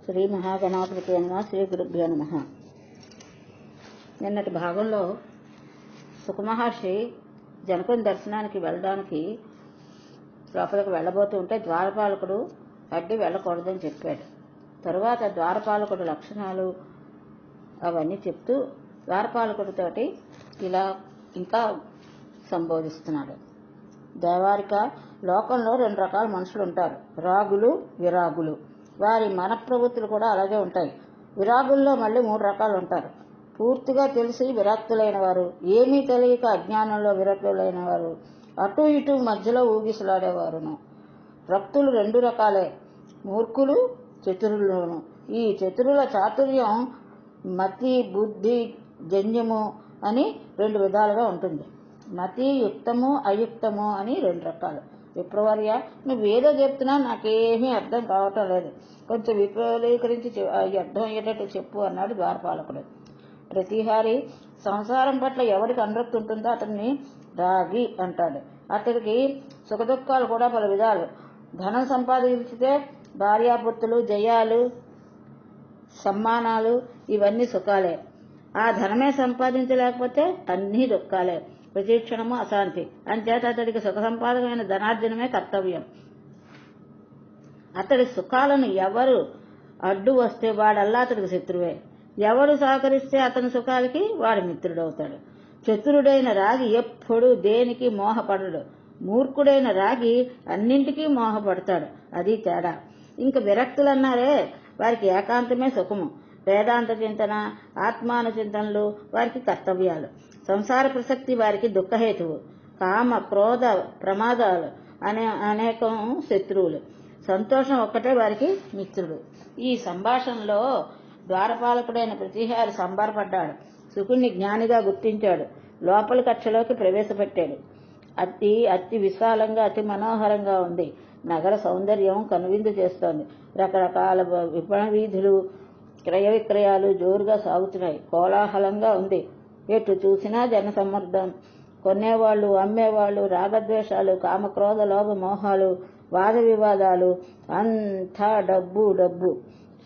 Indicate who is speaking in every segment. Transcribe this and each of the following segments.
Speaker 1: శ్రీ మహాగణాధిపతి నమః. శ్రీ గురుభ్యో నమః. నిన్నటి భాగంలో సుఖమహర్షి జనకుని దర్శనానికి వెళ్ళడానికి లోపలికి వెళ్ళబోతూ ఉంటే ద్వారపాలకుడు అడ్డి వెళ్ళకూడదని చెప్పాడు. తరువాత ద్వారపాలకుడు లక్షణాలు అవన్నీ చెప్తూ ద్వారపాలకుడితోటి ఇలా ఇంకా సంబోధిస్తున్నాడు. దేవారిక లోకంలో 2 రకాల మనుషులు ఉంటారు, రాగులు, విరాగులు. వారి మన ప్రవృత్తులు కూడా అలాగే ఉంటాయి. విరాగుల్లో మళ్ళీ 3 రకాలు ఉంటారు. పూర్తిగా తెలిసి విరక్తులైన వారు, ఏమీ తెలియక అజ్ఞానంలో విరక్తులైన వారు, అటు ఇటు మధ్యలో ఊగిసలాడేవారును. భక్తులు 2 రకాలే, మూర్ఖులు, చతురులను. ఈ చతురుల చాతుర్యం మతి, బుద్ధి, జన్యము అని 2 విధాలుగా ఉంటుంది. మతి యుక్తము, అయుక్తము అని 2 రకాలు. విప్రవర్య, నువ్వేదో చెప్తున్నా నాకేమీ అర్థం కావటం లేదు, కొంచెం విపులీకరించి అర్థం అయ్యేటట్టు చెప్పు అన్నాడు ద్వారపాలకుడు. ప్రతిహారి సంసారం పట్ల ఎవరికి అనురక్తి ఉంటుందో అతన్ని రాగి అంటాడు. అతడికి సుఖదుఖాలు కూడా పలు విధాలు. ధనం సంపాదించితే భార్యాపుత్రులు, జయాలు, సమ్మానాలు ఇవన్నీ సుఖాలే. ఆ ధనమే సంపాదించలేకపోతే అన్నీ దుఃఖాలే. ప్రతిక్షణము అశాంతి. అంచేత అతడికి సుఖ సంపాదకమైన ధనార్జనమే కర్తవ్యం. అతడి సుఖాలను ఎవరు అడ్డు వస్తే వాడల్లా అతడికి శత్రువే. ఎవరు సహకరిస్తే అతని సుఖాలకి వాడి మిత్రుడవుతాడు. చతురుడైన రాగి ఎప్పుడు దేనికి మోహపడడు. మూర్ఖుడైన రాగి అన్నింటికీ మోహపడతాడు. అది తేడా. ఇంక విరక్తులన్నారే, వారికి ఏకాంతమే సుఖము. వేదాంత చింతన, ఆత్మాను చింతనలు వారికి కర్తవ్యాలు. సంసార ప్రసక్తి వారికి దుఃఖహేతువు. కామ, క్రోధ, ప్రమాదాలు అనేకం శత్రువులు. సంతోషం ఒక్కటే వారికి మిత్రుడు. ఈ సంభాషణలో ద్వారపాలకుడైన ప్రతిహారి సంబరపడ్డాడు. శుకుణ్ణి జ్ఞానిగా గుర్తించాడు. లోపలి కక్షలోకి ప్రవేశపెట్టాడు. అతి విశాలంగా, అతి మనోహరంగా ఉంది. నగర సౌందర్యం కనువిందు చేస్తోంది. రకరకాల విపణ వీధులు, క్రయ విక్రయాలు జోరుగా సాగుతున్నాయి. కోలాహలంగా ఉంది. ఎటు చూసినా జనసమ్మర్దం. కొనేవాళ్లు, అమ్మేవాళ్లు, రాగద్వేషాలు, కామక్రోధ లోభ మోహాలు, వాద వివాదాలు, అంతా డబ్బు డబ్బు.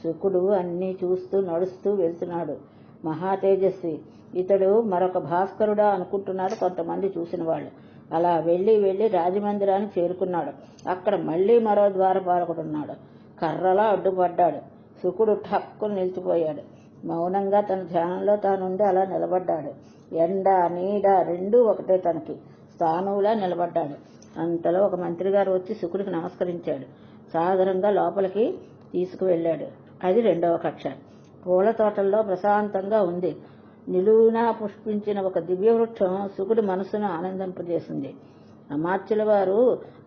Speaker 1: శుకుడు అన్నీ చూస్తూ నడుస్తూ వెళ్తున్నాడు. మహా తేజస్వి. ఇతడు మరొక భాస్కరుడా అనుకుంటున్నారు కొంతమంది చూసిన వాళ్ళు. అలా వెళ్లి రాజమందిరానికి చేరుకున్నాడు. అక్కడ మళ్లీ మరో ద్వారపాలకుడున్నాడు. కర్రలా అడ్డుపడ్డాడు. శుకుడు ఠక్కును నిలిచిపోయాడు. మౌనంగా తన ధ్యానంలో తానుండి అలా నిలబడ్డాడు. ఎండ, నీడ 2 ఒకటే తనకి. స్థానువులా నిలబడ్డాడు. అంతలో ఒక మంత్రి గారు వచ్చి శుకుడికి నమస్కరించాడు. సాదరంగా లోపలికి తీసుకువెళ్ళాడు. అది 2వ కక్ష. పూల తోటల్లో ప్రశాంతంగా ఉంది. నిలువునా పుష్పించిన ఒక దివ్యవృక్షం శుకుడి మనసును ఆనందింపజేసింది. అమాత్యుల వారు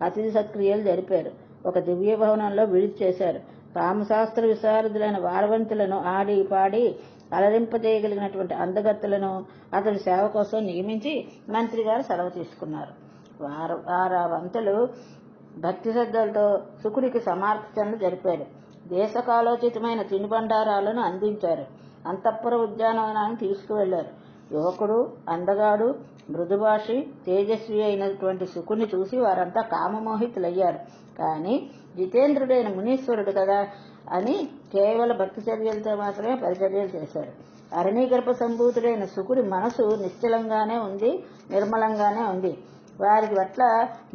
Speaker 1: అతిథి సత్క్రియలు జరిపారు. ఒక దివ్య భవనంలో విడిది చేశారు. కామశాస్త్ర విశారదులైన వారవంతులను ఆడి పాడి అలరింపజేయగలిగినటువంటి అందగత్తులను అతడి సేవ కోసం నియమించి మంత్రి గారు సెలవు తీసుకున్నారు. వారవంతులు భక్తి శ్రద్ధలతో శుకుడికి సమార్చనలు జరిపారు. దేశకాలోచితమైన తినుబండారాలను అందించారు. అంతఃపుర ఉద్యానవనాన్ని తీసుకువెళ్లారు. యువకుడు, అందగాడు, మృదుభాషి, తేజస్వి అయినటువంటి శుకుని చూసి వారంతా కామమోహితులయ్యారు. కానీ జితేంద్రుడైన మునీశ్వరుడు కదా అని కేవల భక్తి చర్యలతో మాత్రమే పరిచర్యలు చేశారు. అరణీగర్భ సంభూతుడైన శుకుడి మనసు నిశ్చలంగానే ఉంది, నిర్మలంగానే ఉంది. వారికి పట్ల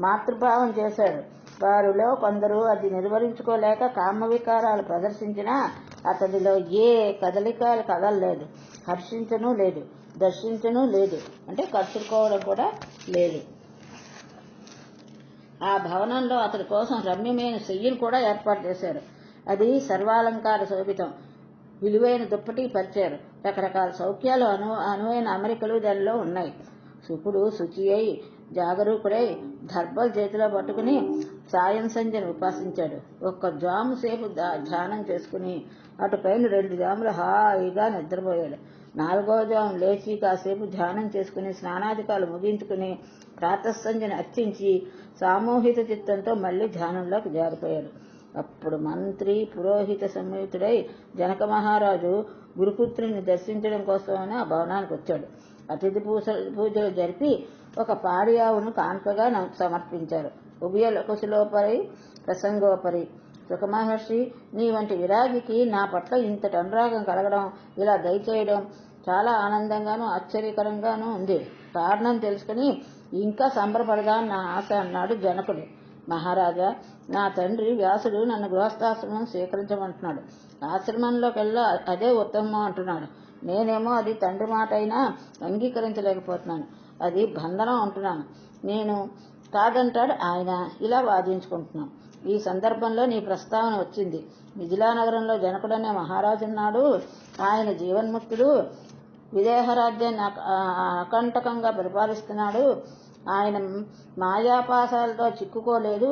Speaker 1: మాతృభావం చేశాడు. వారిలో కొందరు అది నిర్వహించుకోలేక కామవికారాలు ప్రదర్శించినా అతడిలో ఏ కదలికలు కదలలేదు. హర్షించను లేదు, దర్శించను లేదు, అంటే కట్టుకోవడం కూడా లేదు. ఆ భవనంలో అతడి కోసం రమ్యమైన శయ్యను కూడా ఏర్పాటు చేశారు. అది సర్వాలంకార శోభితం. విలువైన దుప్పటి పరిచారు. రకరకాల సౌఖ్యాలు, అనువైన అమరికలు దానిలో ఉన్నాయి. శుకుడు శుచి అయి జాగరూకుడై దర్భలు చేతిలో పట్టుకుని సాయం సంధ్యను ఉపాసించాడు. 1 జాము సేపు ధ్యానం చేసుకుని అటుపైన 2 జాములు హాయిగా నిద్రపోయాడు. 4వ జాము లేచి కాసేపు ధ్యానం చేసుకుని స్నానాధికాలు ముగించుకుని ప్రాతఃసంధ్యను అర్చించి సామూహిక చిత్తంతో మళ్లీ ధ్యానంలోకి జారిపోయాడు. అప్పుడు మంత్రి పురోహిత సమేతుడై జనక మహారాజు గురుపుత్రుని దర్శించడం కోసమని ఆ భవనానికి వచ్చాడు. అతిథి పూజలు జరిపి ఒక పాడి ఆవును కానుకగా సమర్పించారు. ఉభయ కుశలోపరి ప్రసంగోపరి సుఖమహర్షి, నీ వంటి విరాగికి నా పట్ల ఇంతటి అనురాగం కలగడం, ఇలా దయచేయడం చాలా ఆనందంగానూ ఆశ్చర్యకరంగానూ ఉంది. కారణం తెలుసుకుని ఇంకా సంబరపడదాం నా ఆశ అన్నాడు జనకుడు. మహారాజా, నా తండ్రి వ్యాసుడు నన్ను గృహస్థాశ్రమం స్వీకరించమంటున్నాడు. ఆశ్రమంలోకెల్లా అదే ఉత్తమం అంటున్నాడు. నేనేమో అది తండ్రి మాట అయినా అంగీకరించలేకపోతున్నాను. అది బంధనం అంటున్నాను. నేను కాదంటాడు ఆయన. ఇలా వాదించుకుంటున్నాం. ఈ సందర్భంలో నీ ప్రస్తావన వచ్చింది. మిథిలానగరంలో జనకుడనే మహారాజున్నాడు. ఆయన జీవన్ముక్తుడు. విదేహరాజ్యాన్ని అకంటకంగా పరిపాలిస్తున్నాడు. ఆయన మాయాపాసాలతో చిక్కుకోలేదు.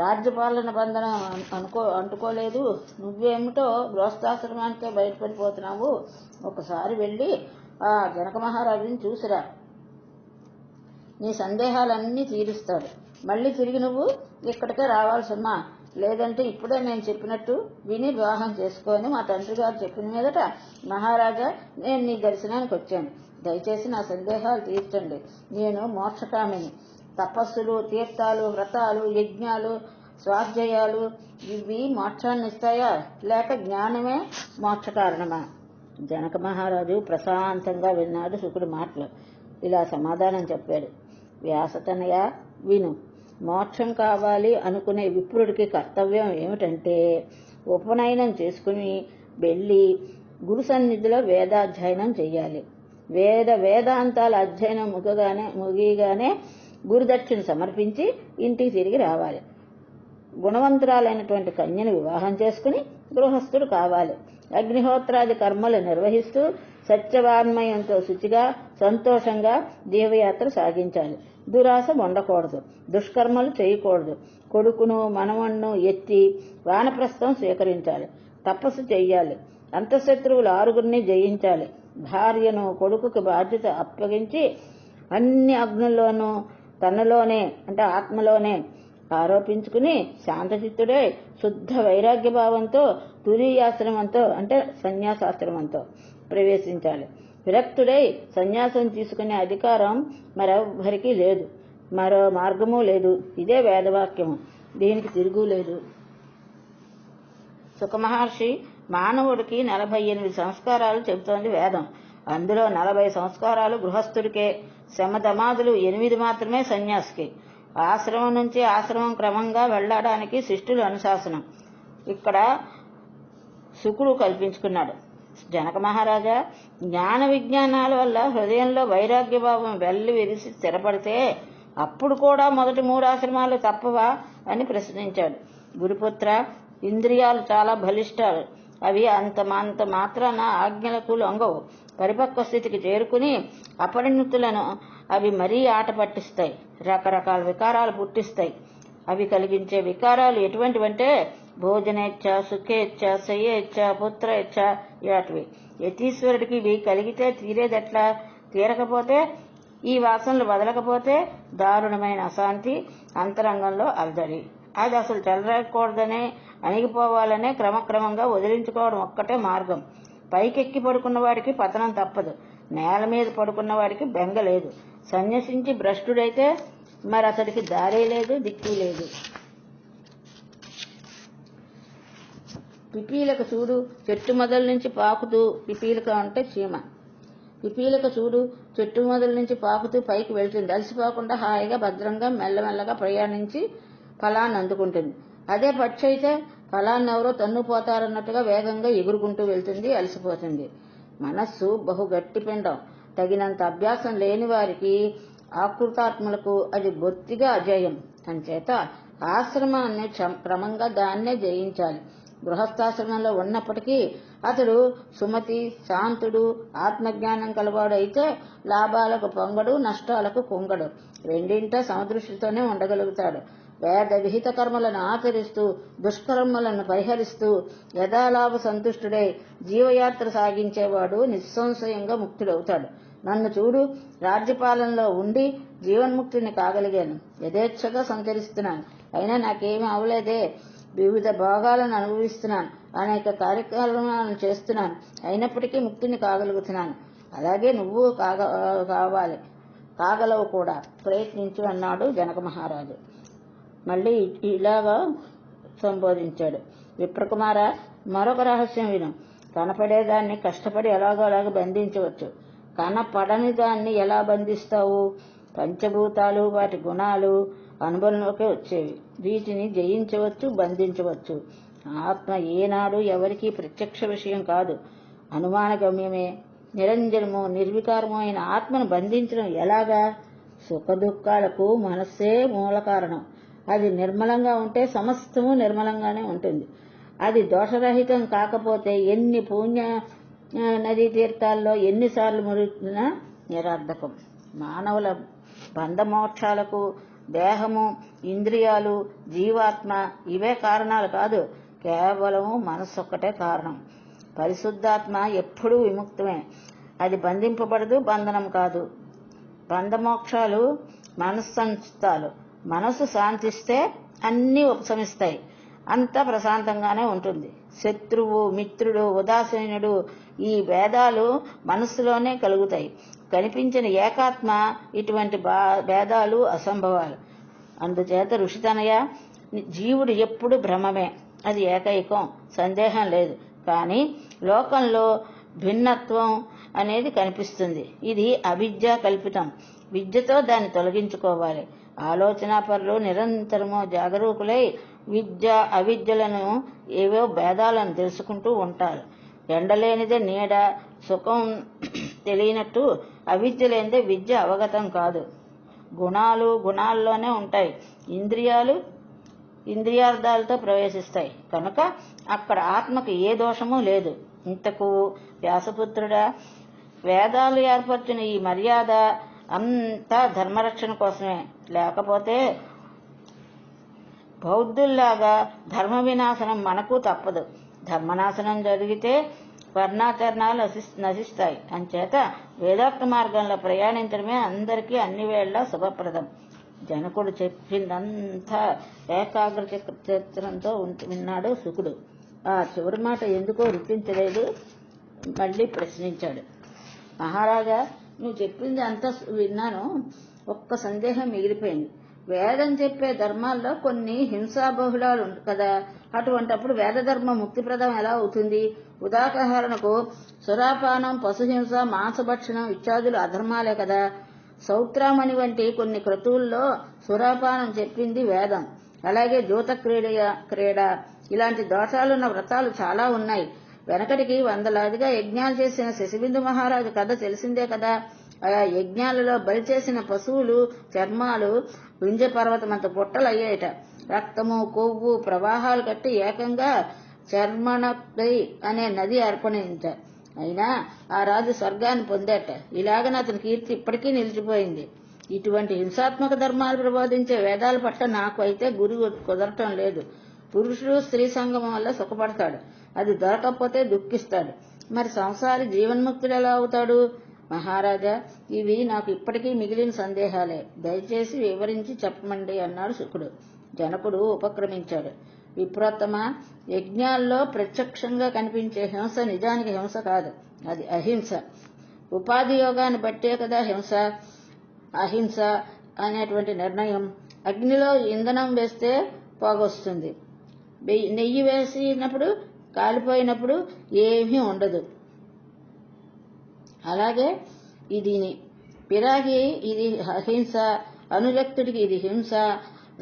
Speaker 1: రాజ్యపాలన బంధనం అంటుకోలేదు. నువ్వేమిటో గృహస్థాశ్రమానికే బయటపడిపోతున్నావు. ఒకసారి వెళ్ళి ఆ జనక మహారాజుని చూసిరా. నీ సందేహాలన్నీ తీరుస్తాడు. మళ్ళీ తిరిగి నువ్వు ఇక్కడికే రావాల్సమ్మా. లేదంటే ఇప్పుడే నేను చెప్పినట్టు విని వివాహం చేసుకొని మా తండ్రి గారు చెప్పిన మీదట, మహారాజా, నేను నీ దర్శనానికి వచ్చాను. దయచేసి నా సందేహాలు తీర్చండి. నేను మోక్షకామిని. తపస్సులు, తీర్థాలు, వ్రతాలు, యజ్ఞాలు, స్వాధ్యాయాలు ఇవి మోక్షాన్ని ఇస్తాయా, లేక జ్ఞానమే మోక్ష కారణమా? జనక మహారాజు ప్రశాంతంగా విన్నాడు శుకుడి మాటలు. ఇలా సమాధానం చెప్పాడు. వ్యాసతనయ, విను. మోక్షం కావాలి అనుకునే విప్రుడికి కర్తవ్యం ఏమిటంటే, ఉపనయనం చేసుకుని వెళ్ళి గురు సన్నిధిలో వేదాధ్యయనం చెయ్యాలి. వేదాంతాల అధ్యయనం ముగియగానే గురుదక్షిణ సమర్పించి ఇంటికి తిరిగి రావాలి. గుణవంతురాలైనటువంటి కన్యను వివాహం చేసుకుని గృహస్థుడు కావాలి. అగ్నిహోత్రాది కర్మలు నిర్వహిస్తూ సత్యవాన్మయంతో శుచిగా సంతోషంగా జీవయాత్ర సాగించాలి. దురాశ ఉండకూడదు. దుష్కర్మలు చేయకూడదు. కొడుకును మనవణ్ణు ఎత్తి వానప్రస్థం స్వీకరించాలి. తపస్సు చెయ్యాలి. అంతఃశత్రువులు 6 జయించాలి. భార్యను కొడుకుకి బాధ్యత అప్పగించి అన్ని అగ్నుల్లోనూ తనలోనే అంటే ఆత్మలోనే ఆరోపించుకుని శాంతచిత్తుడై శుద్ధ వైరాగ్య భావంతో తురీయాశ్రమంతో అంటే సన్యాసాశ్రమంతో ప్రవేశించాలి. విరక్తుడై సన్యాసం తీసుకునే అధికారం మరెవ్వరికీ లేదు. మరో మార్గమూ లేదు. ఇదే వేదవాక్యము. దీనికి తిరుగు లేదు. సుఖమహర్షి, మానవుడికి 48 సంస్కారాలు చెబుతోంది వేదం. అందులో 40 సంస్కారాలు గృహస్థుడికే, శమధమాదులు 8 మాత్రమే సన్యాసికి. ఆశ్రమం నుంచి ఆశ్రమం క్రమంగా వెళ్లడానికి శిష్టుల అనుశాసనం ఇక్కడ శుకుడు కల్పించుకున్నాడు. జనక మహారాజా, జ్ఞాన విజ్ఞానాల వల్ల హృదయంలో వైరాగ్యభావం వెల్లి విరిసి స్థిరపడితే అప్పుడు కూడా మొదటి 3 ఆశ్రమాలు తప్పవా అని ప్రశ్నించాడు. గురుపుత్ర, ఇంద్రియాలు చాలా బలిష్టాలు. అవి అంత మాత్రాన ఆజ్ఞలకు లొంగవు. పరిపక్వ స్థితికి చేరుకుని అపరిణతులను అవి మరీ ఆట పట్టిస్తాయి. రకరకాల వికారాలు పుట్టిస్తాయి. అవి కలిగించే వికారాలు ఎటువంటివంటే భోజనేచ్ఛ, సుఖేచ్ఛ, శయ్యేచ్ఛ, పుత్రేచ్ఛ ఇలాంటివి. యతీశ్వరుడికి ఇవి కలిగితే తీరేదెట్లా? తీరకపోతే, ఈ వాసనలు వదలకపోతే దారుణమైన అశాంతి, అంతరంగంలో అలజడి. అది అసలు చెలరేకూడదనే, అణిగిపోవాలనే క్రమక్రమంగా వదిలించుకోవడం ఒక్కటే మార్గం. పైకెక్కి పడుకున్న వాడికి పతనం తప్పదు. నేల మీద పడుకున్న వాడికి బెంగ లేదు. సన్యసించి భ్రష్టుడైతే మరి అతడికి దారే లేదు, దిక్కు లేదు. పిపీలక చూడు, చెట్టు మొదల నుంచి పాకుతూ, పిపీలక అంటే చీమ. పిపీలక చూడు, చెట్టు మొదల నుంచి పాకుతూ పైకి వెళ్తుంది. అలసిపోకుండా హాయిగా భద్రంగా మెల్లమెల్లగా ప్రయాణించి ఫలాన్ని అందుకుంటుంది. అదే పక్షి అయితే ఫలాన్ని ఎవరో తన్నుపోతారన్నట్టుగా వేగంగా ఎగురుకుంటూ వెళ్తుంది, అలసిపోతుంది. మనస్సు బహు గట్టి పిండం. తగినంత అభ్యాసం లేని వారికి, ఆకృతాత్మలకు అది బొత్తిగా అజేయం. అంచేత ఆశ్రమాన్ని క్రమంగా దాన్నే జయించాలి. గృహస్థాశ్రమంలో ఉన్నప్పటికీ అతడు సుమతి, శాంతుడు, ఆత్మజ్ఞానం కలవాడు అయితే లాభాలకు పొంగడు, నష్టాలకు కుంగడు. రెండింటా సమదృష్టితోనే ఉండగలుగుతాడు. వేద విహిత కర్మలను ఆచరిస్తూ దుష్కర్మలను పరిహరిస్తూ యథాలాభ సంతుష్టుడై జీవయాత్ర సాగించేవాడు నిస్సంశయంగా ముక్తుడవుతాడు. నన్ను చూడు, రాజ్యపాలనలో ఉండి జీవన్ముక్తిని కాగలిగాను. యథేచ్ఛగా సంచరిస్తున్నాను. అయినా నాకేమీ అవలేదే. వివిధ భోగాలను అనుభవిస్తున్నాను. అనేక కార్యక్రమాలను చేస్తున్నాను. అయినప్పటికీ ముక్తిని కాగలుగుతున్నాను. అలాగే నువ్వు కాగలవు కూడా. ప్రయత్నించు అన్నాడు జనక మహారాజు. మళ్ళీ ఇలాగా సంబోధించాడు. విప్రకుమార, మరొక రహస్యం విను. కనపడేదాన్ని కష్టపడి ఎలాగోలాగా బంధించవచ్చు, కనపడని దాన్ని ఎలా బంధిస్తావు? పంచభూతాలు, వాటి గుణాలు అనుభవంలోకి వచ్చేవి. వీటిని జయించవచ్చు, బంధించవచ్చు. ఆత్మ ఏనాడు ఎవరికీ ప్రత్యక్ష విషయం కాదు, అనుమానగమ్యమే. నిరంజనము, నిర్వికారము అయిన ఆత్మను బంధించడం ఎలాగా? సుఖదుఖాలకు మనస్సే మూల కారణం. అది నిర్మలంగా ఉంటే సమస్తము నిర్మలంగానే ఉంటుంది. అది దోషరహితం కాకపోతే ఎన్ని పుణ్య నదీ తీర్థాల్లో ఎన్నిసార్లు మురిగినా నిరర్ధకం. మానవుల బంధమోక్షాలకు దేహము, ఇంద్రియాలు, జీవాత్మ ఇవే కారణాలు కాదు, కేవలము మనస్సు ఒక్కటే కారణం. పరిశుద్ధాత్మ ఎప్పుడూ విముక్తమే. అది బంధింపబడదు, బంధనం కాదు. బంధమోక్షాలు మనస్సంస్థాలు. మనసు శాంతిస్తే అన్నీ ఉపశమిస్తాయి, అంతా ప్రశాంతంగానే ఉంటుంది. శత్రువు, మిత్రుడు, ఉదాసీనుడు ఈ భేదాలు మనస్సులోనే కలుగుతాయి. కనిపించిన ఏకాత్మ ఇటువంటి భేదాలు అసంభవాలు. అందుచేత ఋషితనయ, జీవుడు ఎప్పుడు భ్రమమే, అది ఏకైకం, సందేహం లేదు. కానీ లోకంలో భిన్నత్వం అనేది కనిపిస్తుంది. ఇది అవిద్య కల్పితం. విద్యతో దాన్ని తొలగించుకోవాలి. ఆలోచనాపరులు నిరంతరము జాగరూకులై విద్య అవిద్యలను, ఏవో భేదాలను తెలుసుకుంటూ ఉంటారు. ఎండలేనిదే నీడ, సుఖం తెలియనట్టు అవిద్య లేనిదే విద్య అవగతం కాదు. గుణాలు గుణాల్లోనే ఉంటాయి, ఇంద్రియాలు ఇంద్రియార్థాలతో ప్రవేశిస్తాయి. కనుక అక్కడ ఆత్మకు ఏ దోషమూ లేదు. ఇంతకు వ్యాసపుత్రుడా, వేదాలు ఏర్పరిచిన ఈ మర్యాద అంతా ధర్మరక్షణ కోసమే. లేకపోతే బౌద్ధుల్లాగా ధర్మ వినాశనం మనకు తప్పదు. ధర్మనాశనం జరిగితే వర్ణాచరణాలు నశిస్తాయి. అంచేత వేదాంత మార్గంలో ప్రయాణించడమే అందరికీ అన్ని వేళలా శుభప్రదం. జనకుడు చెప్పిందంతా ఏకాగ్ర చిత్రంతో విన్నాడు శుకుడు. ఆ చివరి మాట ఎందుకో రుచించలేదు. మళ్ళీ ప్రశ్నించాడు. మహారాజా, నువ్వు చెప్పింది అంతా విన్నాను, ఒక్క సందేహం మిగిలిపోయింది. వేదం చెప్పే ధర్మాల్లో కొన్ని హింసాబహుళాలు కదా, అటువంటప్పుడు వేదధర్మ ముక్తిప్రదం ఎలా అవుతుంది? ఉదాహరణకు సురాపానం, పశుహింస, మాంసభక్షణం ఇత్యాదులు అధర్మాలే కదా. సౌత్రామణి వంటి కొన్ని క్రతువుల్లో సురాపానం చెప్పింది వేదం. అలాగే జూత క్రీడ ఇలాంటి దోషాలున్న వ్రతాలు చాలా ఉన్నాయి. వెనకటికి వందలాదిగా యజ్ఞాలు చేసిన శశిబిందు మహారాజు కథ తెలిసిందే కదా. ఆ యజ్ఞాలలో బలి చేసిన పశువులు చర్మాలు వింధ్య పర్వతమంత బుట్టలు అయ్యాయట. రక్తము, కొవ్వు ప్రవాహాలు కట్టి ఏకంగా చర్మణపై అనే నది అర్పణించారు. అయినా ఆ రాజు స్వర్గాన్ని పొందేట. ఇలాగన అతని కీర్తి ఇప్పటికీ నిలిచిపోయింది. ఇటువంటి హింసాత్మక ధర్మాలు ప్రబోధించే వేదాల పట్ల నాకు అయితే గురి కుదరటం లేదు. పురుషుడు స్త్రీ సంగమం వల్ల సుఖపడతాడు, అది దొరకకపోతే దుఃఖిస్తాడు. మరి సంసారి జీవన్ముక్తుడు ఎలా అవుతాడు? మహారాజా, ఇవి నాకు ఇప్పటికీ మిగిలిన సందేహాలే, దయచేసి వివరించి చెప్పమండి అన్నాడు శుకుడు. జనకుడు ఉపక్రమించాడు. విప్రోత్తమ, యజ్ఞాల్లో ప్రత్యక్షంగా కనిపించే హింస నిజానికి హింస కాదు, అది అహింస. ఉపాధి యోగాన్ని బట్టే కదా హింస. అహింస అనేటువంటి నిర్ణయం. అగ్నిలో ఇంధనం వేస్తే పోగొస్తుంది, నెయ్యి వేసినప్పుడు కాలిపోయినప్పుడు ఏమీ ఉండదు. అలాగే ఇదిని పిరాగి ఇది అహింస, అనురక్తుడికి ఇది హింస.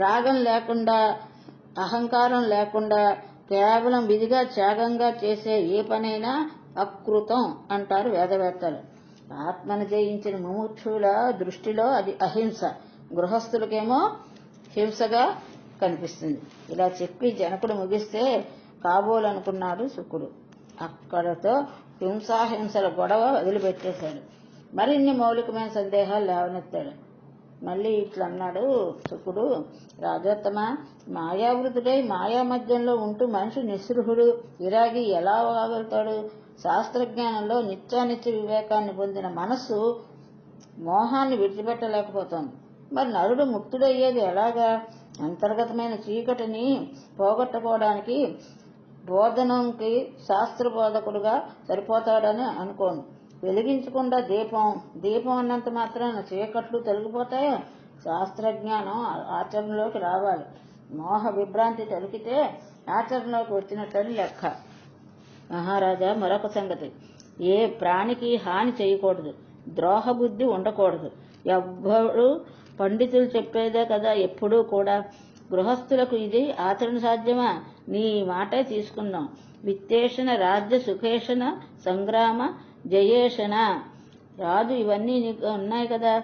Speaker 1: రాగం లేకుండా, అహంకారం లేకుండా కేవలం విధిగా త్యాగంగా చేసే ఏ పనైనా అకృతం అంటారు వేదవేత్తలు. ఆత్మను జయించిన ముముక్షుల దృష్టిలో అది అహింస, గృహస్థులకేమో హింసగా కనిపిస్తుంది. ఇలా చెప్పి జనకుడు ముగిస్తే కాబోలనుకున్నాడు శుకుడు. అక్కడతో హింసాహింసల గొడవ వదిలిపెట్టేశాడు. మరిన్ని మౌలికమైన సందేహాలు లేవనెత్తాడు. మళ్ళీ ఇట్లన్నాడు శుకుడు. రాజోత్తమ, మాయావృతుడై మాయా మధ్యంలో ఉంటూ మనిషి నిస్పృహుడు, విరాగి ఎలా వాగలుగుతాడు? శాస్త్రజ్ఞానంలో నిత్యానిత్య వివేకాన్ని పొందిన మనస్సు మోహాన్ని విడిచిపెట్టలేకపోతోంది. మరి నరుడు ముక్తుడయ్యేది ఎలాగా? అంతర్గతమైన చీకటిని పోగొట్టుకోవడానికి బోధనంకి శాస్త్ర బోధకుడుగా సరిపోతాడని అనుకోండి. వెలిగించకుండా దీపం అన్నంత మాత్రాన చీకట్లు తొలగిపోతాయో? శాస్త్రజ్ఞానం ఆచరణలోకి రావాలి. మోహ విభ్రాంతి తొలికితే ఆచరణలోకి వచ్చినట్లని లెక్క. మహారాజా, మరొక సంగతి, ఏ ప్రాణికి హాని చేయకూడదు, ద్రోహబుద్ధి ఉండకూడదు. ఎవ్వరు పండితులు చెప్పేదే కదా ఎప్పుడూ కూడా. గృహస్థులకు ఇది ఆచరణ సాధ్యమా? నీ మాటే తీసుకుందాం. విత్తేషణ రాజ్య సుఖేషణ సంగ్రామ జయేషణ. రాజు ఇవన్నీ నీకు ఉన్నాయి కదా,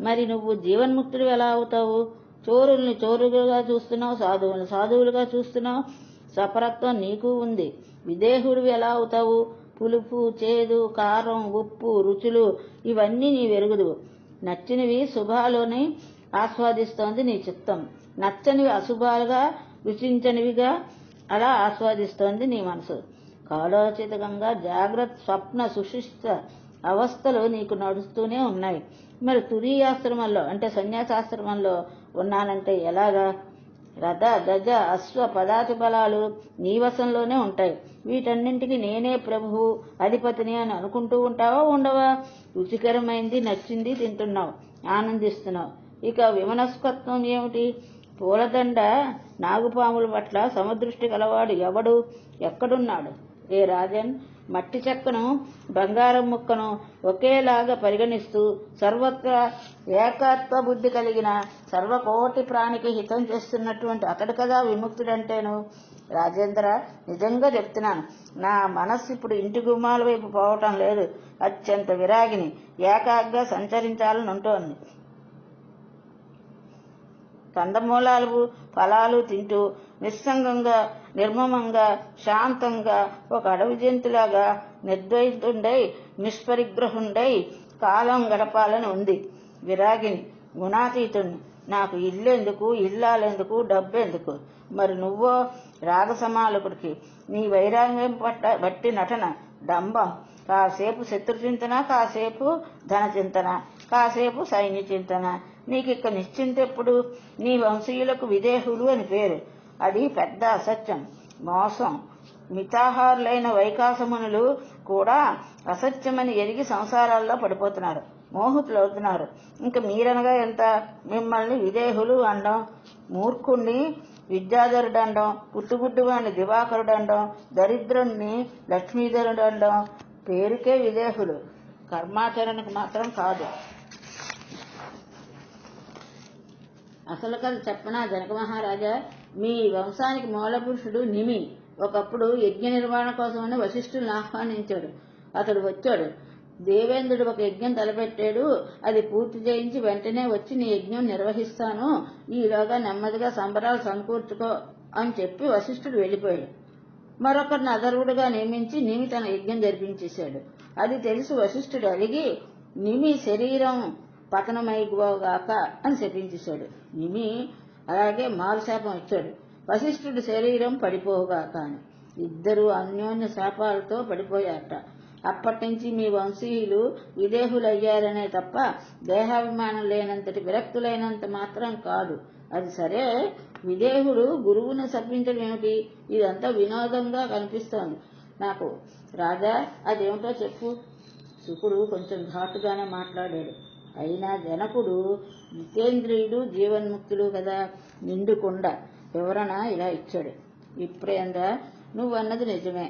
Speaker 1: మరి నువ్వు జీవన్ముక్తుడు ఎలా అవుతావు? చోరుల్ని చోరులుగా చూస్తున్నావు, సాధువులను సాధువులుగా చూస్తున్నావు. సపరత్వం నీకు ఉంది. విదేహుడివి ఎలా అవుతావు? పులుపు, చేదు, కారం, ఉప్పు, రుచులు ఇవన్నీ నీ వెరుగుదువు. నచ్చినవి శుభాలోని ఆస్వాదిస్తోంది నీ చిత్తం, నచ్చనివి అశుభాలుగా రుచించనివిగా అలా ఆస్వాదిస్తోంది నీ మనసు. కాలోచితంగా జాగ్రత్త స్వప్న సుషిప్త అవస్థలు నీకు నడుస్తూనే ఉన్నాయి. మరి తురీయాశ్రమంలో అంటే సన్యాసాశ్రమంలో ఉన్నానంటే ఎలాగా? రథ గజ అశ్వ పదాతి బలాలు నీ వశంలోనే ఉంటాయి. వీటన్నింటికి నేనే ప్రభువు అధిపతిని అని అనుకుంటూ ఉంటావా ఉండవా? రుచికరమైంది నచ్చింది తింటున్నావు, ఆనందిస్తున్నావు. ఇక విమనస్కత్వం ఏమిటి? పూలదండ నాగుపాముల పట్ల సమదృష్టి గలవాడు ఎవడు? ఎక్కడున్నాడు? ఏ రాజన్, మట్టి చెక్కను బంగారం ముక్కను ఒకేలాగా పరిగణిస్తూ సర్వత్రా ఏకత్వ బుద్ధి కలిగిన సర్వకోటి ప్రాణికి హితం చేస్తున్నటువంటి అతడు కదా విముక్తుడంటేను. రాజేంద్ర, నిజంగా చెప్తున్నాను, నా మనస్సు ఇప్పుడు ఇంటి గుమ్మాల వైపు పోవటం లేదు. అత్యంత విరాగిని, ఏకాగ్గా సంచరించాలని ఉంటోంది. కందమూలాలు ఫలాలు తింటూ నిస్సంగంగా నిర్మమంగా శాంతంగా ఒక అడవి జంతులాగా నిర్ద్వైతుండై నిష్పరిగ్రహుండై కాలం గడపాలని ఉంది. విరాగిని, గుణాతీతుణ్ణి. నాకు ఇల్లెందుకు, ఇల్లాలెందుకు, డబ్బెందుకు? మరి నువ్వో రాగసమాలకుడికి. నీ వైరాగ్యం బట్టి నటన, డంబం, కాసేపు శత్రుచింతన, కాసేపు ధనచింతన, కాసేపు సైన్య చింతన. నీకిక్క నిశ్చింతెప్పుడు? నీ వంశీయులకు విదేహులు అని పేరు. అది పెద్ద అసత్యం, మోసం. మితాహారులైన వైకాసమునులు కూడా అసత్యమని ఎరిగి సంసారాల్లో పడిపోతున్నారు, మోహితులవుతున్నారు. ఇంక మీరనగా ఎంత? మిమ్మల్ని విదేహులు అండం, మూర్ఖుణ్ణి విద్యాధరుడు అండం, పుట్టుగుడ్డువాణ్ణి దివాకరుడు అండం, దరిద్రుణ్ణి లక్ష్మీధరుడు అండం. పేరుకే విదేహులు, కర్మాచరణకు మాత్రం కాదు. అసలు కథ చెప్పనా జనక మహారాజా? మీ వంశానికి మూలపురుషుడు నిమి ఒకప్పుడు యజ్ఞ నిర్వహణ కోసమని వశిష్ఠుల్ని ఆహ్వానించాడు. అతడు వచ్చాడు. దేవేంద్రుడు ఒక యజ్ఞం తలపెట్టాడు. అది పూర్తి చేయించి వెంటనే వచ్చి నీ యజ్ఞం నిర్వహిస్తాను, ఈలోగా నెమ్మదిగా సంబరాలు సమకూర్చుకో అని చెప్పి వశిష్ఠుడు వెళ్ళిపోయాడు. మరొకరిని అధర్వుడుగా నియమించి నిమి తన యజ్ఞం జరిపించేశాడు. అది తెలిసి వశిష్ఠుడు అడిగి నిమి శరీరం పతనమైపోగాక అని శపించేశాడు. నిమి అలాగే మారుశాపం ఇచ్చాడు, వశిష్ఠుడి శరీరం పడిపోగాక అని. ఇద్దరు అన్యోన్య శాపాలతో పడిపోయారట. అప్పటి నుంచి మీ వంశీయులు విదేహులయ్యారనే తప్ప దేహాభిమానం లేనంతటి విరక్తులైనంత మాత్రం కాదు. అది సరే, విదేహుడు గురువుని శపించడం ఏమిటి? ఇదంతా వినోదంగా కనిపిస్తోంది నాకు. రాజా, అదేమిటో చెప్పు. శుకుడు కొంచెం ఘాటుగానే మాట్లాడాడు. అయినా జనకుడు జితేంద్రియుడు, జీవన్ముక్తుడు కదా, నిండుకొండ వివరణ ఇలా ఇచ్చాడు. విప్రేంద్ర, నువ్వన్నది నిజమే,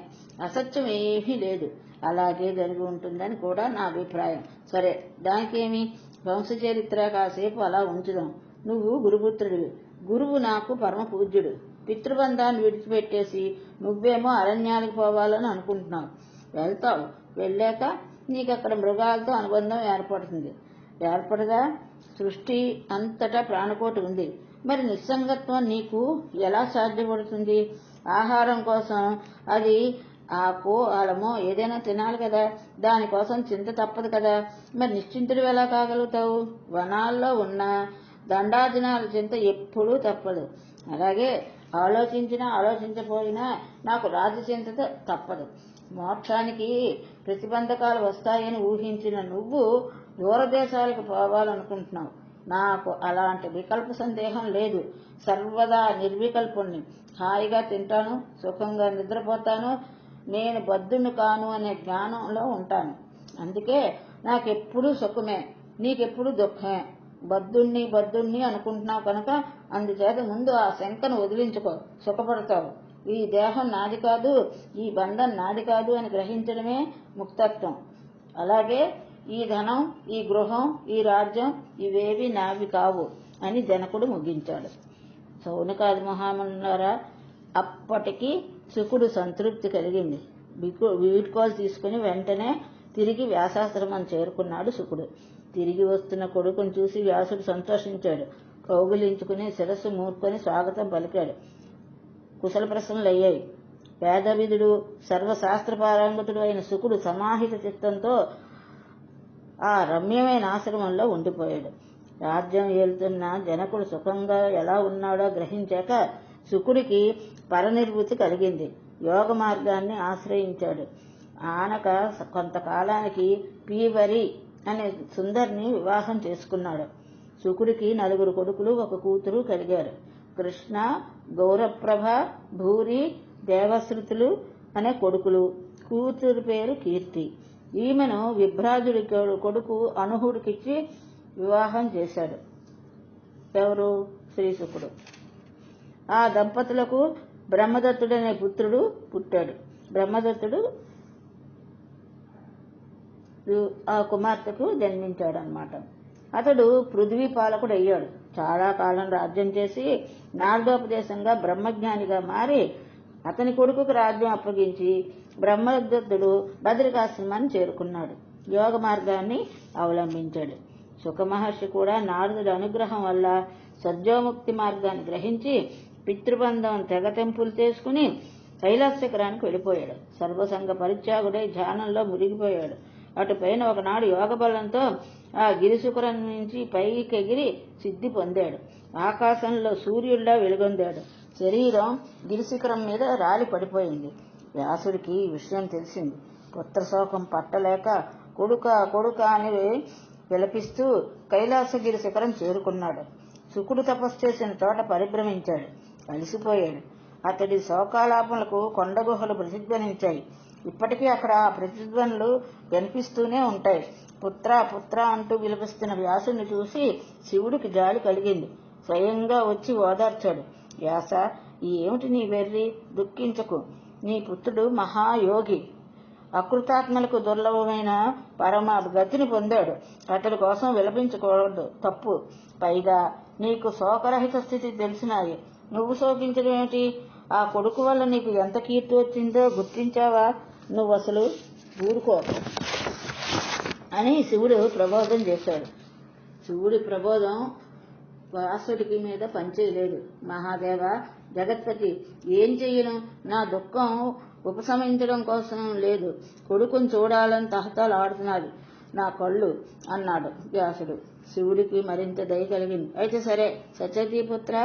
Speaker 1: అసత్యం ఏమీ లేదు, అలాగే జరిగి ఉంటుందని కూడా నా అభిప్రాయం. సరే, దానికేమి, వంశచరిత్ర కాసేపు అలా ఉంచుదాం. నువ్వు గురుపుత్రుడివి, గురువు నాకు పరమ పూజ్యుడు. పితృబంధాన్ని విడిచిపెట్టేసి నువ్వేమో అరణ్యానికి పోవాలని అనుకుంటున్నావు. వెళ్తావు, వెళ్ళాక నీకక్కడ మృగాలతో అనుబంధం ఏర్పడదా? సృష్టి అంతటా ప్రాణకోటి ఉంది. మరి నిస్సంగత్వం నీకు ఎలా సాధ్యపడుతుంది? ఆహారం కోసం అది ఆకో అలమో ఏదైనా తినాలి కదా, దానికోసం చింత తప్పదు కదా. మరి నిశ్చింతుడు ఎలా కాగలుగుతావు? వనాల్లో ఉన్న దండాదినాల చింత ఎప్పుడూ తప్పదు. అలాగే ఆలోచించినా ఆలోచించపోయినా నాకు రాజచింత తప్పదు. మోక్షానికి ప్రతిబంధకాలు వస్తాయని ఊహించిన నువ్వు దూరదేశాలకు పోవాలనుకుంటున్నావు. నాకు అలాంటి వికల్ప సందేహం లేదు. సర్వదా నిర్వికల్పుణ్ణి. హాయిగా తింటాను, సుఖంగా నిద్రపోతాను, నేను బద్ధుని కాను అనే జ్ఞానంలో ఉంటాను. అందుకే నాకెప్పుడు సుఖమే, నీకెప్పుడు దుఃఖమే. బద్ధుణ్ణి అనుకుంటున్నావు కనుక అందుచేత ముందు ఆ శంకను వదిలించుకో, సుఖపడతావు. ఈ దేహం నాది కాదు, ఈ బంధం నాది కాదు అని గ్రహించడమే ముక్తత్వం. అలాగే ఈ ధనం, ఈ గృహం, ఈ రాజ్యం ఇవేవి నావి కావు అని జనకుడు ముగించాడు. సౌనకాది మహామునులారా, అప్పటికి శుకుడు సంతృప్తి కలిగింది. వీడ్కోలు తీసుకుని వెంటనే తిరిగి వ్యాసాశ్రమం చేరుకున్నాడు శుకుడు. తిరిగి వస్తున్న కొడుకును చూసి వ్యాసుడు సంతోషించాడు. కౌగిలించుకుని శిరస్సు మూర్కొని స్వాగతం పలికాడు. కుశల ప్రశ్నలయ్యాయి. వేదవిధుడు, సర్వశాస్త్రపారంగతుడు అయిన శుకుడు సమాహిత చిత్తంతో ఆ రమ్యమైన ఆశ్రమంలో ఉండిపోయాడు. రాజ్యం ఏలుతున్న జనకుడు సుఖంగా ఎలా ఉన్నాడో గ్రహించాక శుకుడికి పరనిర్వృతి కలిగింది. యోగ మార్గాన్ని ఆశ్రయించాడు. ఆనక కొంతకాలానికి పీవరి అనే సుందరిని వివాహం చేసుకున్నాడు. శుకుడికి 4 కొడుకులు, 1 కూతురు కలిగారు. కృష్ణ, గౌరప్రభ, భూరి, దేవశ్రుతులు అనే కొడుకులు. కూతురు పేరు కీర్తి. ఈమెను విభ్రాజుడి కొడుకు అనుహుడికిచ్చి వివాహం చేశాడు. ఎవరు? శ్రీశుకుడు. ఆ దంపతులకు బ్రహ్మదత్తుడనే పుత్రుడు పుట్టాడు. బ్రహ్మదత్తుడు ఆ కుమార్తెకు జన్మించాడనమాట. అతడు పృథ్వీ పాలకుడు అయ్యాడు. చాలా కాలం రాజ్యం చేసి నారదోపదేశంగా బ్రహ్మజ్ఞానిగా మారి అతని కొడుకుకు రాజ్యం అప్పగించి బ్రహ్మదత్తుడు బద్రికాశ్రమాన్ని చేరుకున్నాడు. యోగ మార్గాన్ని అవలంబించాడు. సుఖమహర్షి కూడా నారదుడి అనుగ్రహం వల్ల సద్యోముక్తి మార్గాన్ని గ్రహించి పితృబంధం తెగతెంపులు చేసుకుని కైలాస శిఖరానికి వెళ్ళిపోయాడు. సర్వసంగ పరిత్యాగుడై ధ్యానంలో మురిగిపోయాడు. అటుపైన ఒకనాడు యోగ బలంతో ఆ గిరిశిఖరం నుంచి పైకెగిరి సిద్ధి పొందాడు. ఆకాశంలో సూర్యుడిలా వెలుగొందాడు. శరీరం గిరిశిఖరం మీద రాలి పడిపోయింది. వ్యాసుడికి ఈ విషయం తెలిసింది. పుత్రశోకం పట్టలేక కొడుక అని విలపిస్తూ కైలాసగిరి శిఖరం చేరుకున్నాడు. శుకుడు తపస్సు చేసిన చోట పరిభ్రమించాడు. అలసిపోయాడు. అతడి శోకాలాపనలకు కొండ గుహలు ప్రతిధ్వనించాయి. ఇప్పటికీ అక్కడ ఆ ప్రతిధ్వనులు కనిపిస్తూనే ఉంటాయి. పుత్ర అంటూ విలపిస్తున్న వ్యాసుని చూసి శివుడికి జాలి కలిగింది. స్వయంగా వచ్చి ఓదార్చాడు. వ్యాస, ఏమిటి నీ వెర్రి? దుఃఖించకు. నీ పుత్రుడు మహాయోగి, అకృతాత్మలకు దుర్లభమైన పరమ గతిని పొందాడు. అతడి కోసం విలపించకూడదు, తప్పు. పైగా నీకు శోకరహిత స్థితి తెలిసినాయి. నువ్వు శోకించడం ఏమిటి? ఆ కొడుకు వల్ల నీకు ఎంత కీర్తి వచ్చిందో గుర్తించావా? నువ్వు అసలు ఊరుకో అని శివుడు ప్రబోధం చేశాడు. శివుడి ప్రబోధం వ్యాసుడికి మీద పనిచేయలేదు. మహాదేవ, జగత్పతి, ఏం చెయ్యను? నా దుఃఖం ఉపశమించడం కోసం లేదు. కొడుకుని చూడాలని తహతాలు ఆడుతున్నది నా కళ్ళు అన్నాడు వ్యాసుడు. శివుడికి మరింత దయ కలిగింది. అయితే సరే, సత్యవతీపుత్ర,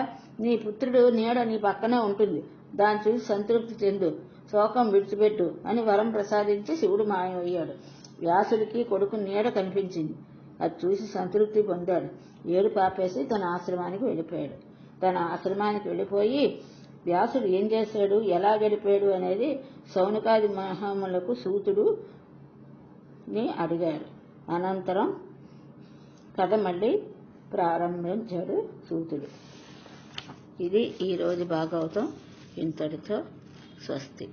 Speaker 1: నీ పుత్రుడు నీడ నీ పక్కనే ఉంటుంది. దాన్ని చూసి సంతృప్తి చెందు, శోకం విడిచిపెట్టు అని వరం ప్రసాదించి శివుడు మాయమయ్యాడు. వ్యాసుడికి కొడుకు నీడ కనిపించింది. అది చూసి సంతృప్తి పొందాడు. ఏడు పాపేసి తన ఆశ్రమానికి వెళ్ళిపోయాడు. తన ఆశ్రమానికి వెళ్ళిపోయి వ్యాసుడు ఏం చేశాడు, ఎలా గడిపాడు అనేది సౌనకాది మహాములకు సూతుడుని అడిగాడు. అనంతరం కథ మళ్ళీ ప్రారంభించాడు సూతుడు. ఇది ఈరోజు భాగవతం. ఇంతటితో స్వస్తి.